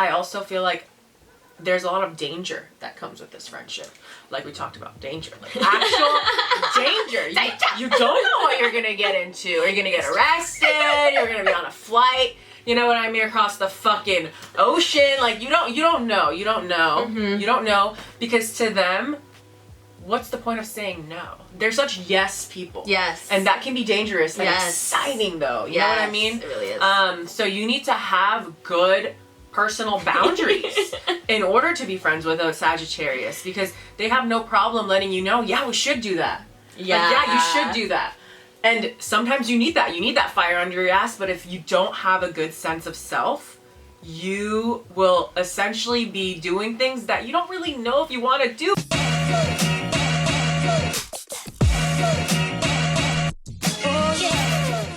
I also feel like there's a lot of danger that comes with this friendship. Like we talked about, danger. Like actual danger. You don't know what you're gonna get into. Are you gonna get arrested? You're gonna be on a flight. You know what I mean? Across the fucking ocean. Like you don't know. You don't know. Mm-hmm. You don't know, because to them, what's the point of saying no? They're such yes people. Yes. And that can be dangerous and exciting though. You know what I mean? It really is. So you need to have good personal boundaries in order to be friends with a Sagittarius, because they have no problem letting you know, yeah, we should do that. Yeah. Like, yeah, you should do that. And sometimes you need that. You need that fire under your ass, but if you don't have a good sense of self, you will essentially be doing things that you don't really know if you want to do.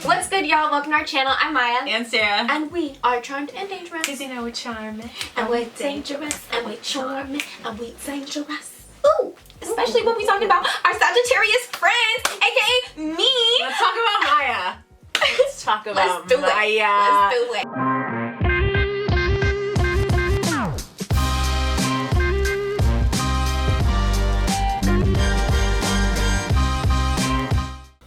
What's good, y'all? Welcome to our channel. I'm Maya. And Sarah. And we are charmed and dangerous. Because you know we're charming. And we're dangerous. And we're charming. And we're dangerous. Ooh! Especially when we're talking about our Sagittarius friends, aka me. Let's talk about Maya. Let's talk about Let's do Maya. Let's do it.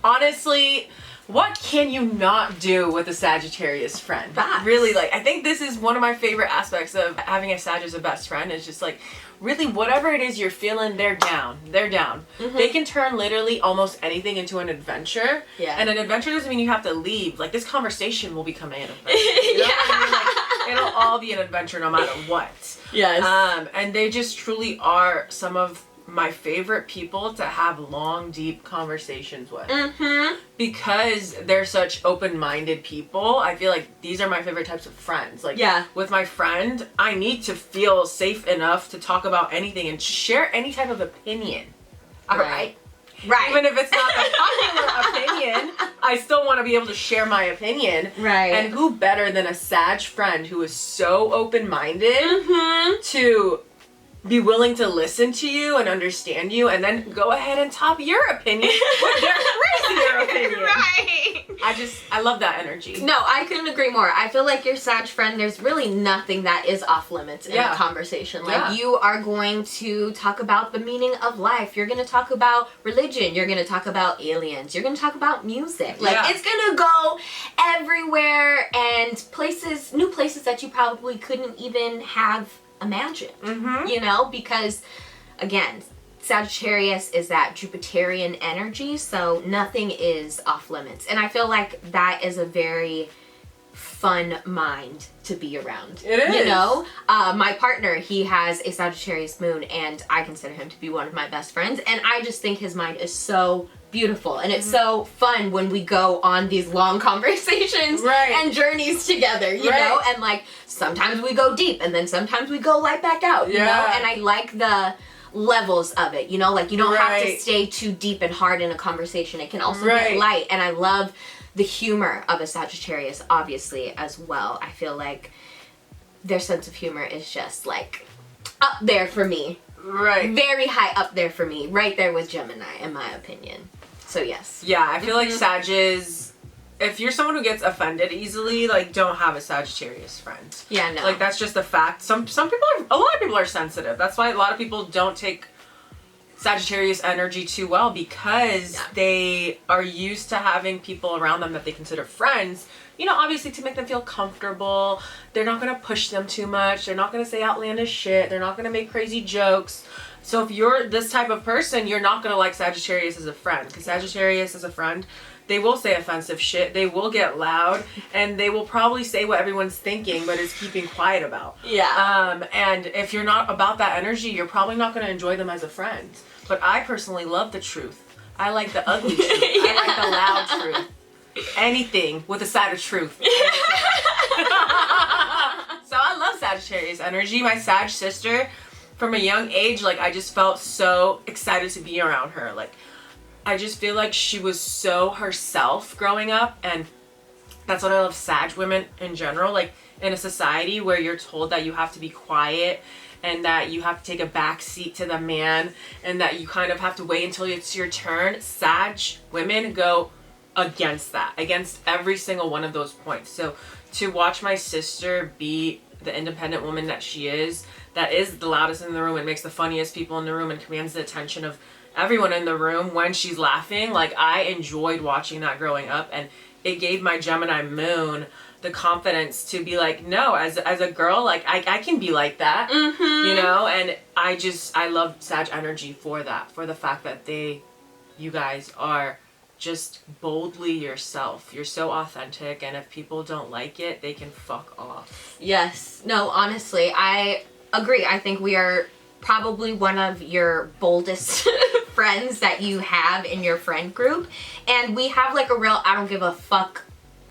Honestly, what can you not do with a Sagittarius friend? Facts. Really, like, I think this is one of my favorite aspects of having a Sag as a best friend, is just like, really, whatever it is you're feeling, they're down. They're down. Mm-hmm. They can turn literally almost anything into an adventure. Yeah. And an adventure doesn't mean you have to leave. Like, this conversation will become an adventure. You know what I mean? Like, it'll all be an adventure no matter what. Yes. And they just truly are some of my favorite people to have long, deep conversations with. Mm-hmm. Because they're such open-minded people, I feel like these are my favorite types of friends. Like, Yeah. with my friend, I need to feel safe enough to talk about anything and share any type of opinion. Alright? Right. Even if it's not the popular opinion, I still want to be able to share my opinion. Right. And who better than a Sag friend who is so open-minded Mm-hmm. to be willing to listen to you and understand you, and then go ahead and top your opinion with their crazier opinion. Right. I love that energy. No, I couldn't agree more. I feel like your Sag friend, there's really nothing that is off limits in a conversation. Like, you are going to talk about the meaning of life. You're going to talk about religion. You're going to talk about aliens. You're going to talk about music. Like, it's going to go everywhere, and places, new places that you probably couldn't even have imagined. Mm-hmm. You know, because, again, Sagittarius is that Jupiterian energy, so nothing is off limits. And I feel like that is a very fun mind to be around. It is. You know? My partner, he has a Sagittarius moon, and I consider him to be one of my best friends. And I just think his mind is so beautiful. And it's so fun when we go on these long conversations and journeys together, you know? And like, sometimes we go deep, and then sometimes we go right back out, you know? And I like the levels of it, you know? Like, you don't have to stay too deep and hard in a conversation. It can also get light. And I love the humor of a Sagittarius, obviously, as well. I feel like their sense of humor is just like up there for me. Right. Very high up there for me. Right there with Gemini, in my opinion. So yes. Yeah, I feel like Sages, if you're someone who gets offended easily, like, don't have a Sagittarius friend. Yeah, no. Like, that's just a fact. Some people are, a lot of people are sensitive. That's why a lot of people don't take Sagittarius energy too well, because they are used to having people around them that they consider friends, you know, obviously to make them feel comfortable. They're not going to push them too much. They're not going to say outlandish shit. They're not going to make crazy jokes. So if you're this type of person, you're not going to like Sagittarius as a friend, because Sagittarius as a friend, they will say offensive shit, they will get loud, and they will probably say what everyone's thinking but is keeping quiet about. Yeah. And if you're not about that energy, you're probably not going to enjoy them as a friend. But I personally love the truth. I like the ugly truth. I like the loud truth. Anything with a side of truth. So I love Sagittarius energy. My Sag sister, from a young age, like, I just felt so excited to be around her. Like, I just feel like she was so herself growing up, and that's what I love Sag women in general. Like, in a society where you're told that you have to be quiet and that you have to take a back seat to the man and that you kind of have to wait until it's your turn, Sag women go against that, against every single one of those points. So to watch my sister be the independent woman that she is, that is the loudest in the room and makes the funniest people in the room and commands the attention of everyone in the room when she's laughing. Like, I enjoyed watching that growing up, and it gave my Gemini moon the confidence to be like, no, as a girl, like, I can be like that, you know? And I love Sag energy for that, for the fact that you guys are just boldly yourself. You're so authentic, and if people don't like it, they can fuck off. Yes. No, honestly, I agree. I think we are probably one of your boldest friends that you have in your friend group, and we have like a real I don't give a fuck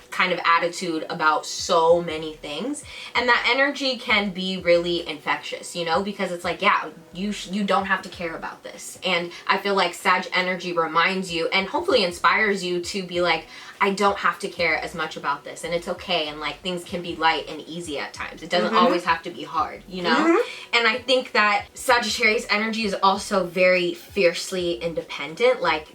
kind of attitude about so many things, and that energy can be really infectious, you know, because it's like, yeah, you don't have to care about this. And I feel like Sag energy reminds you and hopefully inspires you to be like, I don't have to care as much about this, and it's okay, and like things can be light and easy at times. It doesn't always have to be hard, you know? And I think that Sagittarius energy is also very fiercely independent. Like,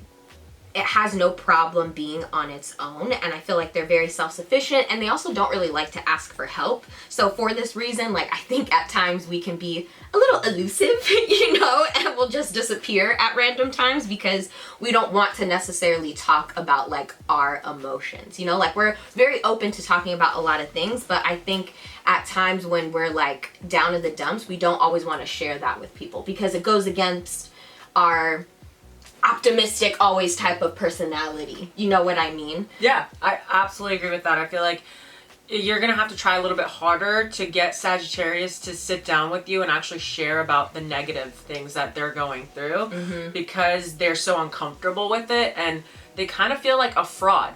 it has no problem being on its own, and I feel like they're very self-sufficient, and they also don't really like to ask for help. So for this reason, like, I think at times we can be a little elusive, you know, and we'll just disappear at random times because we don't want to necessarily talk about like our emotions, you know? Like, we're very open to talking about a lot of things, but I think at times when we're like down in the dumps, we don't always want to share that with people because it goes against our optimistic always type of personality. You know what I mean? Yeah, I absolutely agree with that. I feel like you're gonna have to try a little bit harder to get Sagittarius to sit down with you and actually share about the negative things that they're going through because they're so uncomfortable with it, and they kind of feel like a fraud.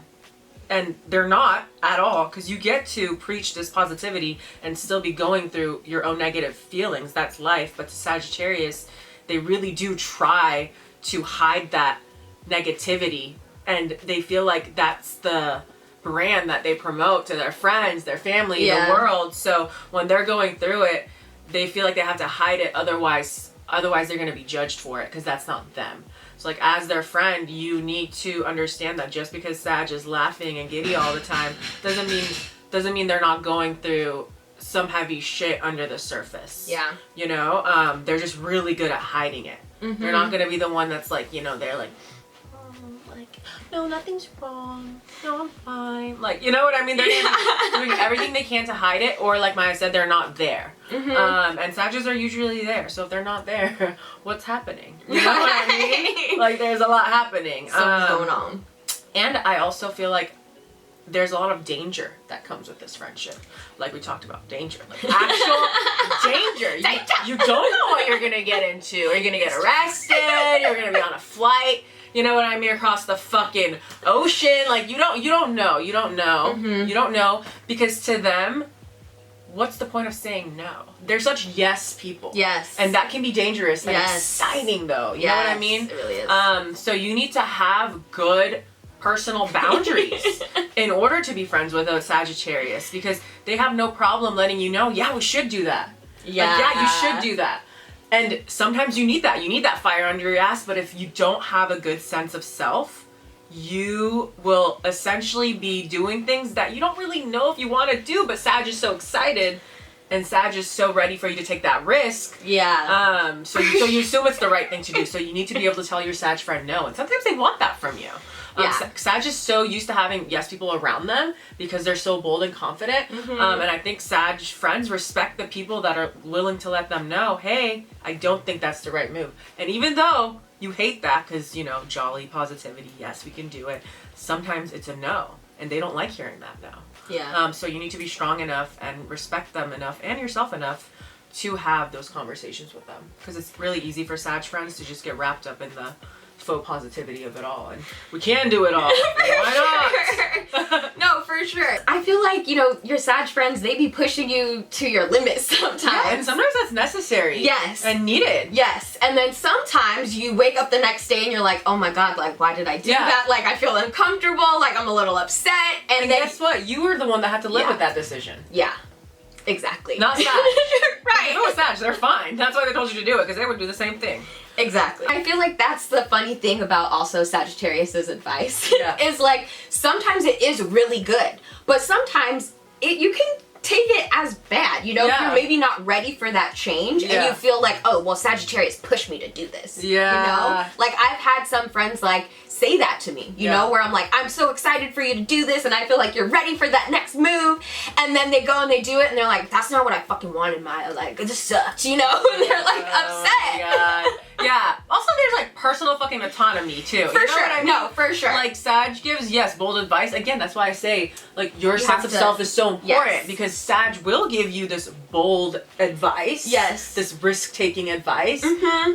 And they're not at all, because you get to preach this positivity and still be going through your own negative feelings. That's life. But to Sagittarius, they really do try to hide that negativity, and they feel like that's the brand that they promote to their friends, their family, the world. So when they're going through it, they feel like they have to hide it, otherwise they're going to be judged for it because that's not them. So like, as their friend, you need to understand that just because Sag is laughing and giddy all the time doesn't mean they're not going through some heavy shit under the surface. Yeah. You know, they're just really good at hiding it. They're not going to be the one that's like, you know, they're like, oh, like, no, nothing's wrong. No, I'm fine. Like, you know what I mean? They're doing everything they can to hide it, or like Maya said, they're not there. And Sagittarius are usually there. So if they're not there, what's happening? You know what I mean? Like, there's a lot happening. Something's going on. And I also feel like there's a lot of danger that comes with this friendship. Like we talked about, danger. Like actual danger. You don't know what you're gonna get into. Are you gonna get arrested? You're gonna be on a flight. You know what I mean? Across the fucking ocean. Like, you don't know. You don't know. Because to them, what's the point of saying no? They're such yes people. Yes. And that can be dangerous and exciting though. You know what I mean? It really is. So you need to have good personal boundaries in order to be friends with a Sagittarius, because they have no problem letting you know, yeah, we should do that. Yeah. Like, yeah, you should do that. And sometimes you need that. You need that fire under your ass, but if you don't have a good sense of self, you will essentially be doing things that you don't really know if you want to do, but Sag is so excited and Sag is so ready for you to take that risk. Yeah. So you assume it's the right thing to do. So you need to be able to tell your Sag friend no. And sometimes they want that from you. Sag is so used to having yes people around them because they're so bold and confident. And I think Sag friends respect the people that are willing to let them know, hey, I don't think that's the right move. And even though you hate that because, you know, jolly positivity, yes, we can do it, sometimes it's a no. And they don't like hearing that no. Yeah. So you need to be strong enough and respect them enough and yourself enough to have those conversations with them. Because it's really easy for Sag friends to just get wrapped up in the faux positivity of it all, and we can do it all. Why not? No, for sure. I feel like, you know, your Sag friends, they be pushing you to your limits sometimes. Yeah, and sometimes that's necessary. Yes. And needed. Yes. And then sometimes you wake up the next day and you're like, oh my god, like, why did I do that? Like, I feel uncomfortable, like, I'm a little upset. And then, guess what? You were the one that had to live with that decision. Yeah. Exactly. Not Sag. Right. If it was Sag, they're fine. That's why they told you to do it, because they would do the same thing. Exactly. I feel like that's the funny thing about also Sagittarius's advice. Is like, sometimes it is really good, but sometimes you can take it as bad, you know? If you're maybe not ready for that change and you feel like, oh, well, Sagittarius pushed me to do this. Yeah. You know? Like, I've had some friends, like, say that to me, you know, where I'm like, I'm so excited for you to do this and I feel like you're ready for that next move. And then they go and they do it and they're like, that's not what I fucking wanted, Maya. Like, it just sucked, you know? And they're like upset. God. Yeah. Also, there's like personal fucking autonomy too. For sure. I mean? No, for sure. Like, Sag gives, bold advice. Again, that's why I say, like, your sense of self is so important because Sag will give you this bold advice. Yes. This risk-taking advice.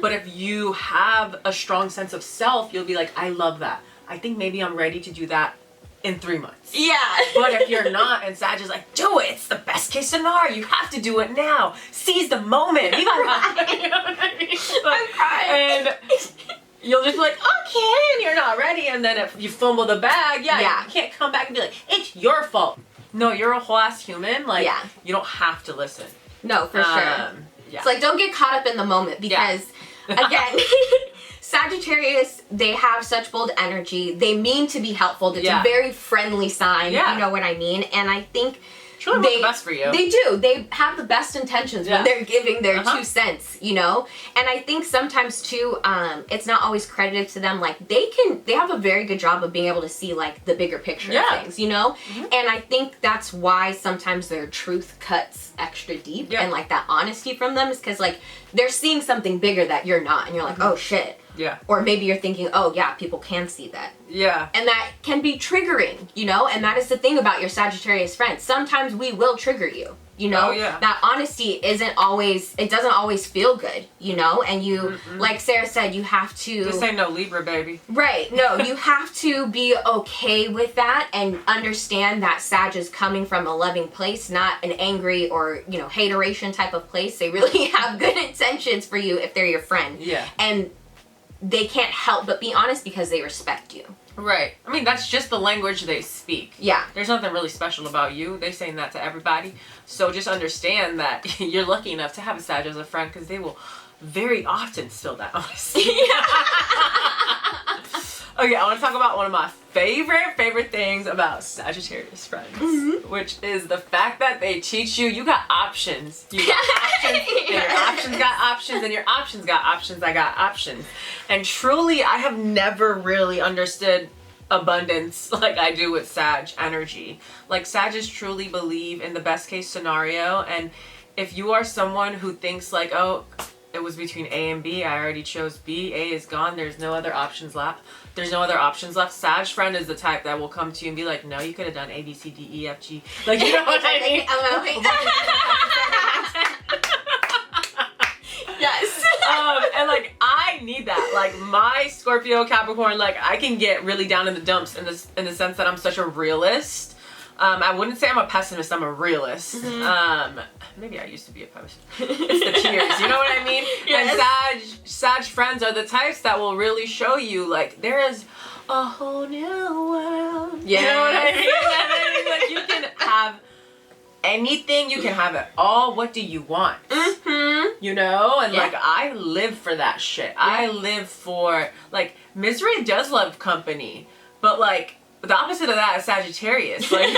But if you have a strong sense of self, you'll be like, I love that. I think maybe I'm ready to do that in 3 months. Yeah. But if you're not, and Sag is like, do it. It's the best case scenario. You have to do it now. Seize the moment. You know what I mean? I'm crying. And you'll just be like, okay, and you're not ready. And then if you fumble the bag, you can't come back and be like, it's your fault. No, you're a whole ass human. Like, you don't have to listen. No, for sure. Yeah. It's like, don't get caught up in the moment because, again, Sagittarius, they have such bold energy. They mean to be helpful. It's a very friendly sign. You know what I mean? And I think they want the best for you. They do. They have the best intentions when they're giving their 2 cents, you know? And I think sometimes too, it's not always credited to them. Like, they have a very good job of being able to see like the bigger picture of things, you know? And I think that's why sometimes their truth cuts extra deep and like that honesty from them is because like they're seeing something bigger that you're not. And you're like, oh shit. Yeah. Or maybe you're thinking, oh yeah, people can see that. Yeah. And that can be triggering, you know? And that is the thing about your Sagittarius friends. Sometimes we will trigger you, you know? Oh, yeah. That honesty doesn't always feel good, you know? And you, like Sarah said, you have to... This ain't no Libra, baby. Right. No, you have to be okay with that and understand that Sag is coming from a loving place, not an angry or, you know, hateration type of place. They really have good intentions for you if they're your friend. Yeah. And they can't help but be honest because they respect you. Right. I mean, that's just the language they speak. Yeah. There's nothing really special about you. They're saying that to everybody. So just understand that you're lucky enough to have a Sag as a friend because they will very often spill that honesty. Okay, I want to talk about one of my favorite things about Sagittarius friends, which is the fact that they teach you got options. You got options, and your options got options, and your options got options. I got options. And truly, I have never really understood abundance like I do with Sag energy. Like, Sagittarius truly believe in the best case scenario, and if you are someone who thinks like, oh, it was between A and B, I already chose B, A is gone, there's no other options left. Sag friend is the type that will come to you and be like, no, you could have done A, B, C, D, E, F, G. Like, you know what I mean? Yes. And like, I need that. Like, my Scorpio, Capricorn, like, I can get really down in the dumps in the sense that I'm such a realist. I wouldn't say I'm a pessimist, I'm a realist. Maybe I used to be a pessimist. It's the tears, you know what I mean? Yes. And Sag friends are the types that will really show you, like, there is a whole new world. Yes. You know what I mean? Like, you can have anything, you can have it all. What do you want? You know? And like, I live for that shit. I live for, like, misery does love company, but like, the opposite of that is Sagittarius. Like,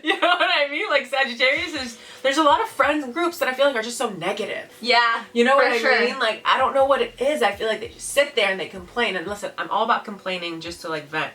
you know what I mean? Like, Sagittarius is, there's a lot of friends and groups that I feel like are just so negative. Yeah. You know what I mean? Like, I don't know what it is. I feel like they just sit there and they complain. And listen, I'm all about complaining just to like vent.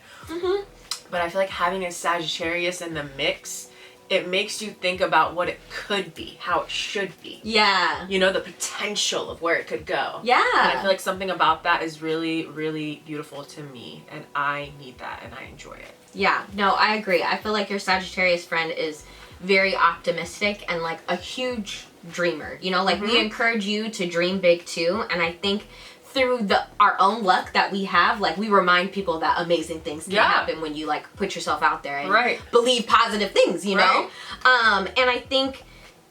But I feel like having a Sagittarius in the mix, it makes you think about what it could be, how it should be. Yeah. You know, the potential of where it could go. Yeah. And I feel like something about that is really, really beautiful to me. And I need that and I enjoy it. Yeah. No, I agree. I feel like your Sagittarius friend is very optimistic and like a huge dreamer. You know, like we encourage you to dream big too. And I think through our own luck that we have, like, we remind people that amazing things can happen when you like put yourself out there and believe positive things, you know? And I think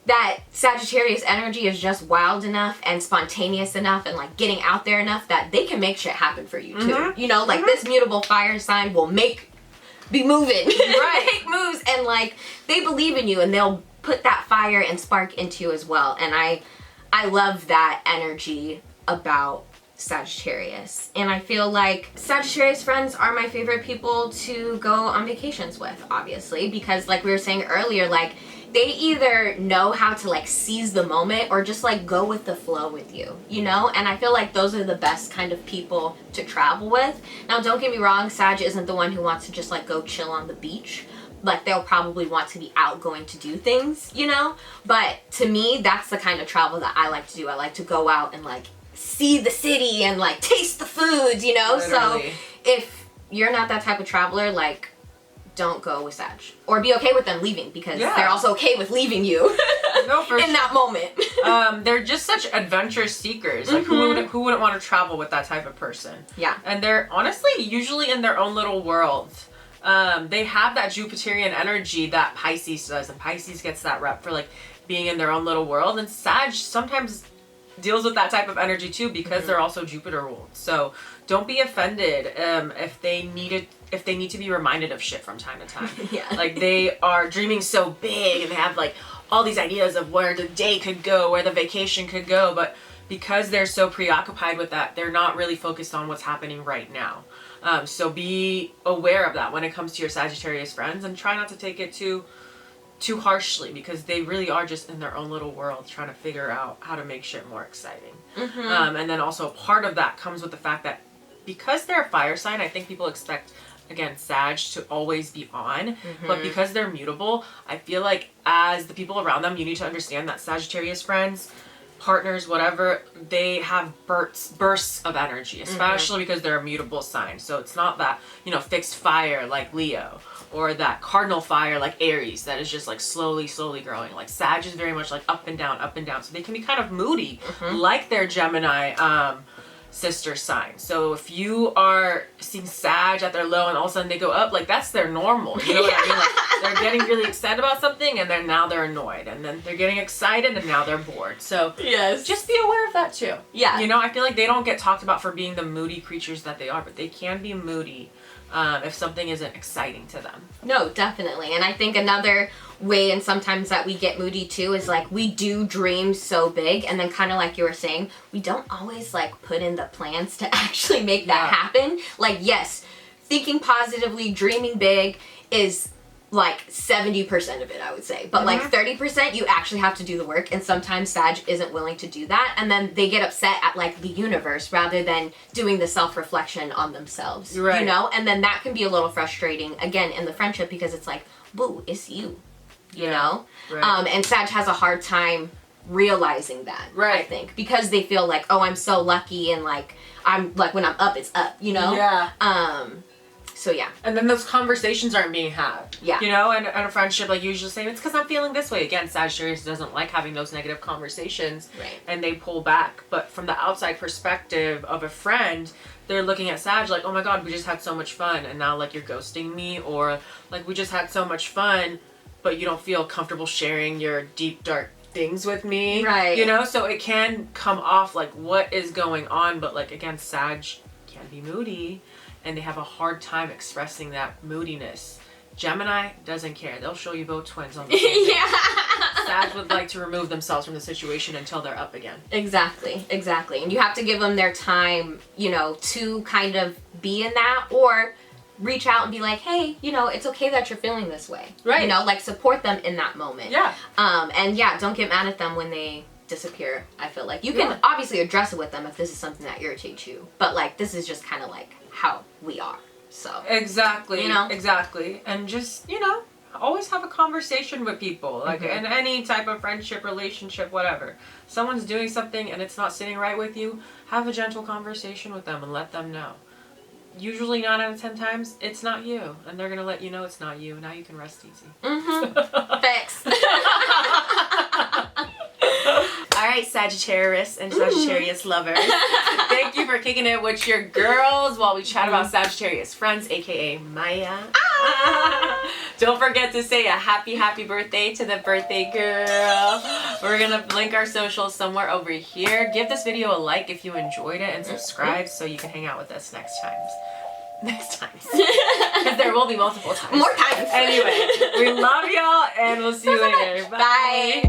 that Sagittarius energy is just wild enough and spontaneous enough and like getting out there enough that they can make shit happen for you too. You know, like this mutable fire sign will be moving, make moves, and like they believe in you and they'll put that fire and spark into you as well. And I love that energy about Sagittarius. And I feel like Sagittarius friends are my favorite people to go on vacations with, obviously, because like we were saying earlier, like they either know how to like seize the moment or just like go with the flow with you, you know? And I feel like those are the best kind of people to travel with. Now, don't get me wrong, Sag isn't the one who wants to just like go chill on the beach. Like they'll probably want to be out going to do things, you know? But to me, that's the kind of travel that I like to do. I like to go out and like see the city and like taste the foods, you know? Literally. So if you're not that type of traveler, like don't go with Sag. Or be okay with them leaving, because they're also okay with leaving you no, for in that moment. They're just such adventurous seekers. Like who wouldn't want to travel with that type of person? Yeah. And they're honestly usually in their own little world. They have that Jupiterian energy that Pisces does, and Pisces gets that rep for like being in their own little world, and Sag sometimes deals with that type of energy too, because they're also Jupiter ruled. So don't be offended if they need to be reminded of shit from time to time. Like they are dreaming so big and they have like all these ideas of where the day could go, where the vacation could go, but because they're so preoccupied with that, they're not really focused on what's happening right now. So be aware of that when it comes to your Sagittarius friends, and try not to take it too harshly, because they really are just in their own little world trying to figure out how to make shit more exciting. And then also part of that comes with the fact that because they're a fire sign, I think people expect, again, Sag to always be on, but because they're mutable, I feel like as the people around them, you need to understand that Sagittarius friends, partners, whatever, they have bursts of energy, especially because they're a mutable sign. So it's not that, you know, fixed fire like Leo, or that cardinal fire like Aries that is just like slowly growing. Like Sag is very much like up and down. So they can be kind of moody, like their Gemini sister sign. So if you are seeing Sag at their low and all of a sudden they go up, like that's their normal. You know what I mean? Like they're getting really excited about something and then now they're annoyed, and then they're getting excited and now they're bored. So just be aware of that too. Yeah. You know, I feel like they don't get talked about for being the moody creatures that they are, but they can be moody if something isn't exciting to them. No, definitely. And I think another way, and sometimes that we get moody too, is like we do dream so big, and then kind of like you were saying, we don't always like put in the plans to actually make that happen. Like, yes, thinking positively, dreaming big is like 70% of it, I would say. But like 30%, you actually have to do the work, and sometimes Sag isn't willing to do that, and then they get upset at like the universe rather than doing the self-reflection on themselves. You know? And then that can be a little frustrating, again, in the friendship, because it's like, boo, it's you. You know? And Sag has a hard time realizing that, I think, because they feel like, oh, I'm so lucky, and like I'm like, when I'm up, it's up, you know? So yeah. And then those conversations aren't being had. You know, and a friendship, like you usually say, it's because I'm feeling this way. Again, Sagittarius doesn't like having those negative conversations. And they pull back. But from the outside perspective of a friend, they're looking at Sag like, oh my God, we just had so much fun, and now like you're ghosting me, or like we just had so much fun, but you don't feel comfortable sharing your deep, dark things with me. You know, so it can come off like, what is going on? But like, again, Sag can be moody, and they have a hard time expressing that moodiness. Gemini doesn't care. They'll show you both twins on the same day. Sag would like to remove themselves from the situation until they're up again. Exactly. And you have to give them their time, you know, to kind of be in that, or reach out and be like, hey, you know, it's okay that you're feeling this way. You know, like support them in that moment. And don't get mad at them when they disappear. I feel like you can obviously address it with them if this is something that irritates you, but like this is just kind of like how we are. So exactly, you know, and just, you know, always have a conversation with people, like in any type of friendship, relationship, whatever. Someone's doing something and it's not sitting right with you, have a gentle conversation with them and let them know. Usually 9 out of 10 times it's not you, and they're gonna let you know it's not you. Now you can rest easy. Thanks. Alright, Sagittarius and Sagittarius lovers. Thank you for kicking it with your girls while we chat about Sagittarius friends, aka Maya. Don't forget to say a happy birthday to the birthday girl. We're gonna link our socials somewhere over here. Give this video a like if you enjoyed it, and subscribe so you can hang out with us next time. Because there will be multiple times. More times. Anyway, we love y'all, and we'll see you later. Bye.